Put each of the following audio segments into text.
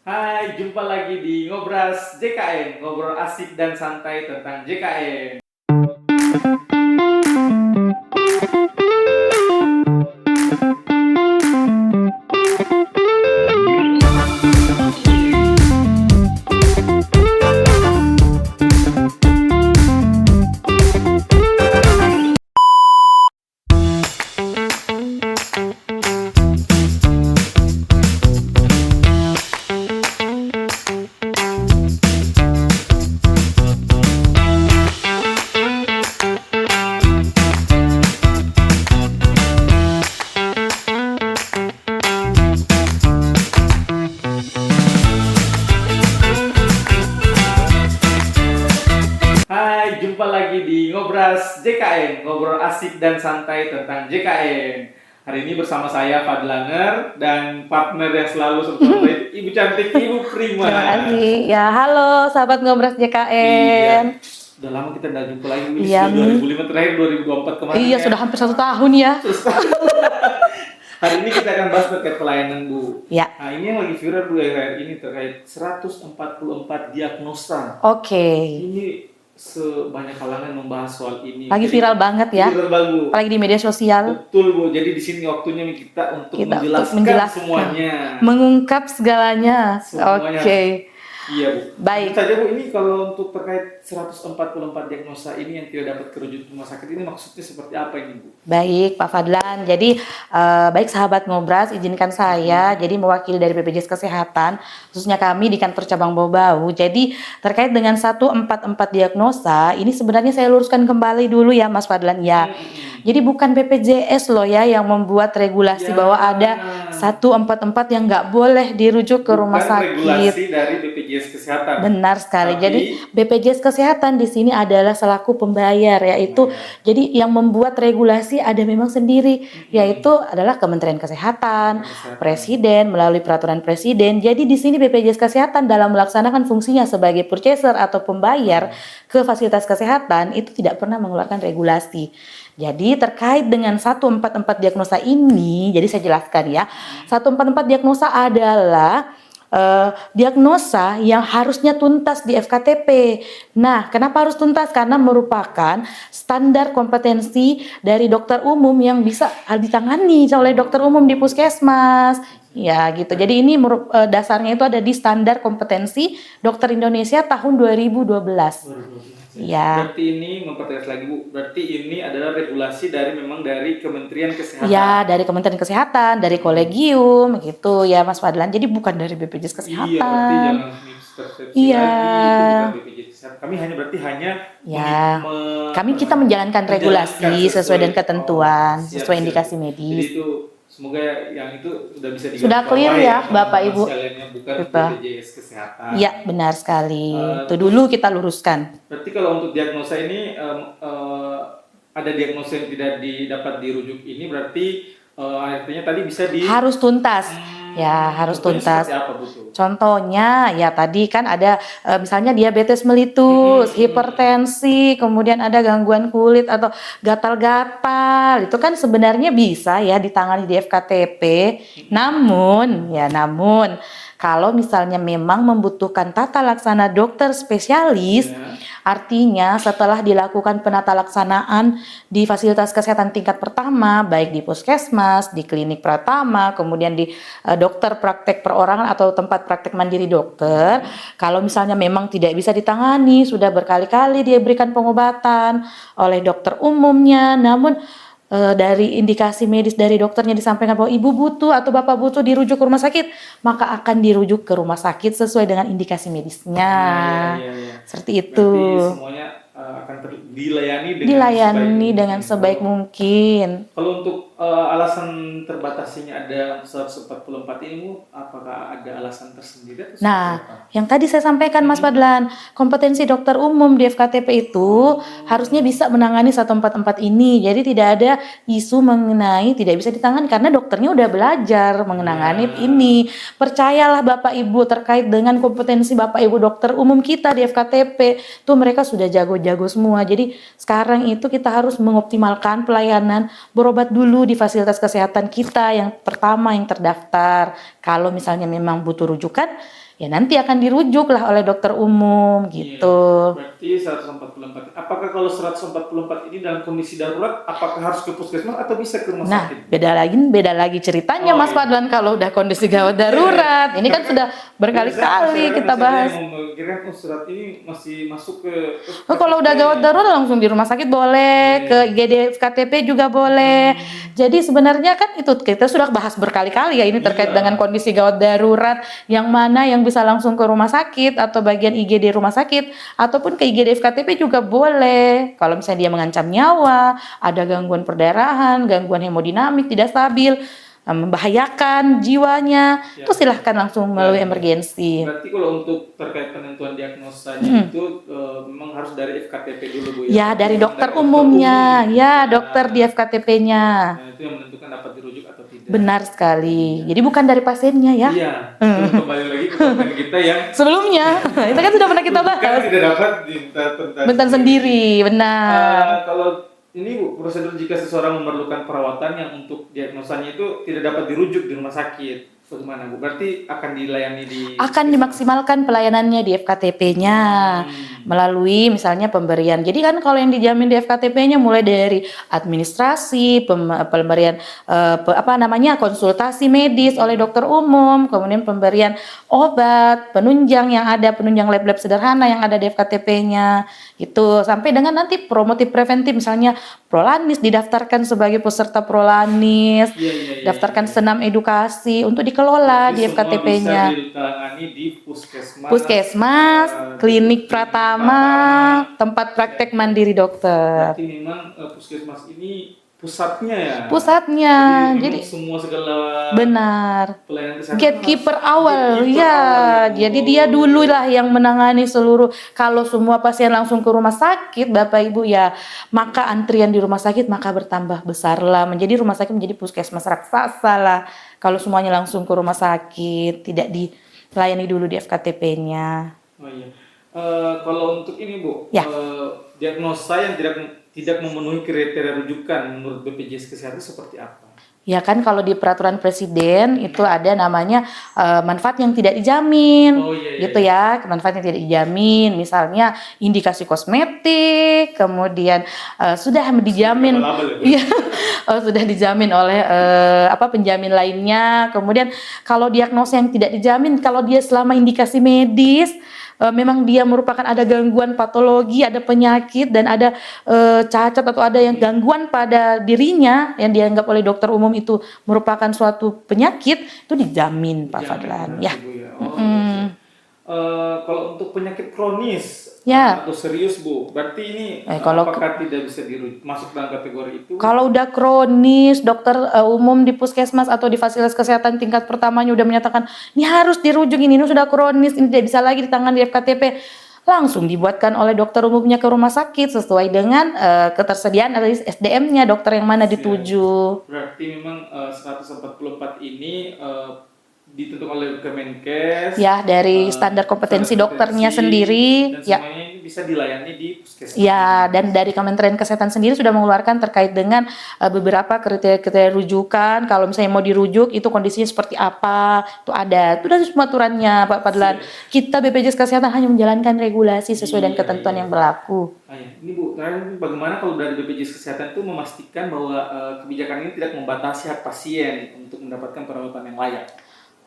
Hai, jumpa lagi di Ngobras JKN, ngobrol asik dan santai tentang JKN. Hai, jumpa lagi di Ngobras JKN, ngobrol asik dan santai tentang JKN. Hari ini bersama saya Fadlaner dan partner yang selalu support Ibu cantik, Ibu Prima. Terima kasih. Ya, halo sahabat Ngobras JKN. Iya, udah lama kita nggak jumpa lagi. Ini Iya, sudah 2005 terakhir 2024 kemarin. Iya, ya. sudah hampir 1 tahun ya. Hari ini kita akan bahas terkait pelayanan, Bu. Ya. Nah, ini yang lagi viral Bu ya, ini terkait 144 diagnosa. Oke. Ini sebanyak kalangan membahas soal ini. Lagi Jadi, viral banget ya. Viral banget, Bu. Apalagi di media sosial. Betul, Bu. Jadi di sini waktunya kita untuk Kita menjelaskan, untuk menjelaskan. semuanya. Mengungkap segalanya. Semuanya. Oke. Iya, Bu. Baik. Tentu saja, Bu, ini kalau untuk terkait 144 diagnosa ini yang tidak dapat kerujuk rumah sakit ini maksudnya seperti apa ini, Bu? Baik, Pak Fadlan. Jadi, baik sahabat Ngobras, izinkan saya jadi mewakili dari BPJS Kesehatan, khususnya kami di kantor cabang Bau-Bau. Jadi, terkait dengan 144 diagnosa, ini sebenarnya saya luruskan kembali dulu ya, Mas Fadlan ya. Jadi bukan BPJS loh ya yang membuat regulasi Ya. bahwa ada 144 yang nggak boleh dirujuk ke rumah Bukan sakit. regulasi dari BPJS Kesehatan. Benar sekali. Tapi- Jadi BPJS Kesehatan di sini adalah selaku pembayar, yaitu jadi yang membuat regulasi ada memang sendiri, yaitu adalah Kementerian Kesehatan, Presiden melalui peraturan Presiden. Jadi di sini BPJS Kesehatan dalam melaksanakan fungsinya sebagai purchaser atau pembayar ke fasilitas kesehatan itu tidak pernah mengeluarkan regulasi. Jadi terkait dengan 144 diagnosa ini, jadi saya jelaskan ya. 144 diagnosa adalah diagnosa yang harusnya tuntas di FKTP. Nah, kenapa harus tuntas? Karena merupakan standar kompetensi dari dokter umum yang bisa ditangani oleh dokter umum di puskesmas. Ya gitu. Jadi ini dasarnya itu ada di standar kompetensi dokter Indonesia tahun 2012. Ya. Berarti ini mempertegas lagi, Bu. Berarti ini adalah regulasi dari Kementerian Kesehatan. Ya, dari Kementerian Kesehatan, dari kolegium gitu ya Mas Fadlan. Jadi bukan dari BPJS Kesehatan. Iya, berarti jangan mispersepsi Iya. lagi, itu bukan BPJS Kesehatan. Kami hanya Ya, kita menjalankan regulasi sesuai dengan ketentuan, siap, sesuai siap. indikasi Jadi medis. itu semoga yang itu sudah bisa Sudah clear ya, Bapak Ibu. Sekalian, bukan Betul. BPJS Kesehatan. Iya, benar sekali. Itu dulu kita luruskan. Berarti kalau untuk diagnosa ini ada diagnosa yang tidak dapat dirujuk ini berarti artinya tadi bisa Harus tuntas. Ya, harus contohnya tuntas. seperti apa, Bu, tuh? Contohnya ya tadi kan ada misalnya diabetes mellitus, hipertensi, kemudian ada gangguan kulit atau gatal-gatal. Itu kan sebenarnya bisa ya ditangani di FKTP. Namun kalau misalnya memang membutuhkan tata laksana dokter spesialis, Ya. artinya setelah dilakukan penata laksanaan di fasilitas kesehatan tingkat pertama, baik di puskesmas, di klinik pratama, kemudian di dokter praktek perorangan atau tempat praktek mandiri dokter, kalau misalnya memang tidak bisa ditangani, sudah berkali-kali dia berikan pengobatan oleh dokter umumnya, namun dari indikasi medis dari dokternya disampaikan bahwa ibu butuh atau bapak butuh dirujuk ke rumah sakit, maka akan dirujuk ke rumah sakit sesuai dengan indikasi medisnya. Ya. Seperti itu. Berarti semuanya akan dilayani dengan sebaik mungkin. Kalau untuk alasan terbatasinya ada 144 ini, Bu, apakah ada alasan tersendiri atau Nah, seperti apa? yang tadi saya sampaikan Mas Fadlan, kompetensi dokter umum di FKTP itu harusnya bisa menangani 144 ini. Jadi tidak ada isu mengenai tidak bisa ditangani karena dokternya udah belajar mengenangani ini. Percayalah Bapak Ibu terkait dengan kompetensi Bapak Ibu dokter umum kita di FKTP, tuh mereka sudah jago-jago semua. Jadi sekarang itu kita harus mengoptimalkan pelayanan berobat dulu di fasilitas kesehatan kita yang pertama yang terdaftar. Kalau misalnya memang butuh rujukan, ya nanti akan dirujuk lah oleh dokter umum gitu. Berarti 144. Apakah kalau 144 ini dalam kondisi darurat, apakah harus ke puskesmas atau bisa ke rumah Nah, sakit? beda lagi ceritanya Oh, Mas iya. Fadlan kalau udah kondisi gawat darurat. Ini kan sudah berkali-kali kita bahas. Kira surat ini masih masuk ke Oh, kalau udah gawat darurat langsung di rumah sakit boleh, ke IGD KTP juga boleh. Jadi sebenarnya kan itu kita sudah bahas berkali-kali ya ini terkait Iya. dengan kondisi gawat darurat yang mana yang bisa langsung ke rumah sakit atau bagian IGD rumah sakit ataupun ke IGD KTP juga boleh. Kalau misalnya dia mengancam nyawa, ada gangguan perdarahan, gangguan hemodinamik tidak stabil, membahayakan jiwanya, Ya. itu silahkan langsung melalui Ya. emergensi. Berarti kalau untuk terkait penentuan diagnosanya itu memang harus dari FKTP dulu Bu ya? Ya, dari Memang dokter dari umumnya. umum. Ya, dokter di FKTP-nya. Nah, itu yang menentukan dapat dirujuk atau tidak. Benar sekali. Jadi bukan dari pasiennya ya. Iya. Kembali lagi ke konten kita yang Sebelumnya, itu kan sudah pernah kita kan bahas. tidak dapat diminta Bentar sendiri, benar. Kalau ini Bu, prosedur jika seseorang memerlukan perawatan yang untuk diagnosanya itu tidak dapat dirujuk di rumah sakit, bagaimana Bu? Berarti akan dilayani di Akan dimaksimalkan pelayanannya di FKTP-nya melalui misalnya pemberian. Jadi kan kalau yang dijamin di FKTP-nya mulai dari administrasi, pemberian konsultasi medis oleh dokter umum, kemudian pemberian obat, penunjang yang ada, penunjang lab-lab sederhana yang ada di FKTP-nya. Itu sampai dengan nanti promotif preventif misalnya Prolanis didaftarkan sebagai peserta Prolanis, daftarkan senam edukasi untuk dikelola di FKTP-nya. Bisa ditangani di Puskesmas, klinik Pratama, tempat praktek mandiri dokter. Berarti memang puskesmas ini pusatnya ya. Pusatnya, Jadi jadi semua segala benar. pelayanan kesehatan Gatekeeper harus- awal, gatekeeper ya. awal ya. Jadi dia dulu lah yang menangani seluruh. Kalau semua pasien langsung ke rumah sakit, Bapak Ibu ya, maka antrian di rumah sakit maka bertambah besar lah. Menjadi rumah sakit menjadi puskesmas raksasa lah. Kalau semuanya langsung ke rumah sakit, tidak dilayani dulu di FKTP-nya. Oh iya. Kalau untuk ini Bu, Ya. Diagnosa yang tidak memenuhi kriteria rujukan menurut BPJS Kesehatan seperti apa? Ya kan kalau di peraturan presiden itu ada namanya manfaat yang tidak dijamin, Oh, iya, gitu ya, manfaat yang tidak dijamin, misalnya indikasi kosmetik, kemudian sudah dijamin, Label-label ya, Bu? iya, sudah dijamin oleh penjamin lainnya. Kemudian kalau diagnosa yang tidak dijamin, kalau dia selama indikasi medis memang dia merupakan ada gangguan patologi, ada penyakit dan ada cacat atau ada yang gangguan pada dirinya yang dianggap oleh dokter umum itu merupakan suatu penyakit, itu dijamin Pak Fadlan ya. Bu, ya. Oh, iya. Kalau untuk penyakit kronis Ya. atau serius Bu, berarti ini kalau apakah tidak bisa masuk dalam kategori itu? Kalau udah kronis, dokter umum di puskesmas atau di fasilitas kesehatan tingkat pertamanya udah menyatakan ini harus dirujuk, ini sudah kronis, ini tidak bisa lagi ditangani di FKTP, langsung dibuatkan oleh dokter umumnya ke rumah sakit sesuai dengan ketersediaan dari SDM-nya, dokter yang mana dituju. Berarti memang 144 ini ditentukan oleh Kemenkes. Ya, dari standar kompetensi dokternya sendiri. Dan Ya. semuanya ini bisa dilayani di puskesmas. Ya, dan dari Kementerian Kesehatan sendiri sudah mengeluarkan terkait dengan beberapa kriteria rujukan. Kalau misalnya mau dirujuk, itu kondisinya seperti apa, itu ada. Itu dari semua aturannya, Pak Fadlan. Kita BPJS Kesehatan hanya menjalankan regulasi sesuai dengan ketentuan yang berlaku. Ini Bu, terakhir bagaimana kalau dari BPJS Kesehatan itu memastikan bahwa kebijakan ini tidak membatasi hak pasien untuk mendapatkan perawatan yang layak?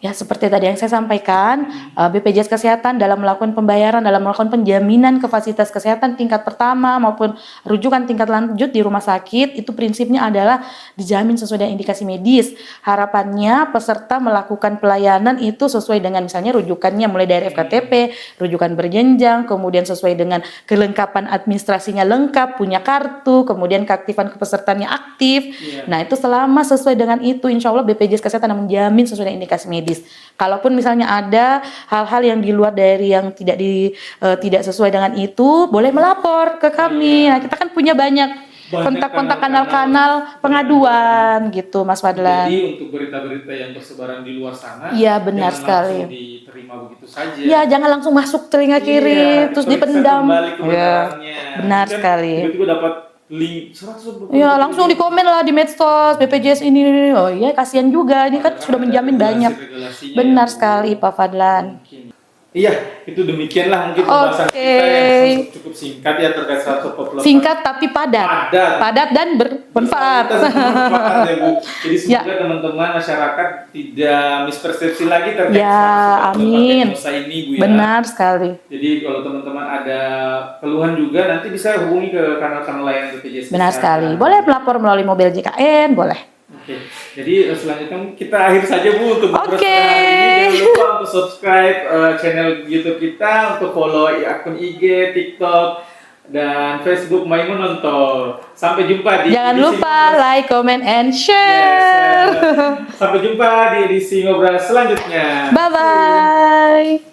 Ya, seperti tadi yang saya sampaikan, BPJS Kesehatan dalam melakukan pembayaran, dalam melakukan penjaminan ke fasilitas kesehatan tingkat pertama maupun rujukan tingkat lanjut di rumah sakit, itu prinsipnya adalah dijamin sesuai dengan indikasi medis. Harapannya peserta melakukan pelayanan itu sesuai dengan misalnya rujukannya mulai dari FKTP, rujukan berjenjang, kemudian sesuai dengan kelengkapan administrasinya lengkap, punya kartu, kemudian keaktifan kepesertaannya aktif. Nah, itu selama sesuai dengan itu, insya Allah BPJS Kesehatan menjamin sesuai dengan indikasi medis. Kalaupun misalnya ada hal-hal yang di luar dari yang tidak sesuai dengan itu, boleh melapor ke kami. Nah, kita kan punya banyak kontak-kontak kanal-kanal pengaduan gitu, Mas Fadlan. Jadi untuk berita-berita yang bersebaran di luar sana, iya benar sekali. Langsung diterima begitu saja. Iya, jangan langsung masuk telinga kiri terus dipendam. Iya, benar sekali. Tiba-tiba dapat link 100. Iya, langsung di komen lah di medsos BPJS ini. Oh iya, kasihan juga. Ini kan sudah menjamin banyak. Benar sekali Pak Fadlan. Iya, itu demikianlah mungkin pembahasan kita yang cukup singkat ya terkait 144. Singkat tapi padat. Padat dan bermanfaat. Bermanfaat ya, Bu. Jadi semoga teman-teman masyarakat tidak mispersepsi lagi terkait amin. Nusa ini, Bu ya. Benar sekali. Jadi kalau teman-teman ada keluhan juga nanti bisa hubungi ke kanal-kanal layanan BPJS. Benar sekali. Boleh melapor melalui mobil JKN, boleh. Oke, jadi selanjutnya kita akhir saja Bu untuk hari ini. Jangan lupa untuk subscribe channel YouTube kita, untuk follow akun IG, TikTok, dan Facebook Maimun Nonton. Sampai jumpa di Jangan edisi lupa like, comment, and share. Sampai jumpa di edisi ngobrol selanjutnya. Bye bye.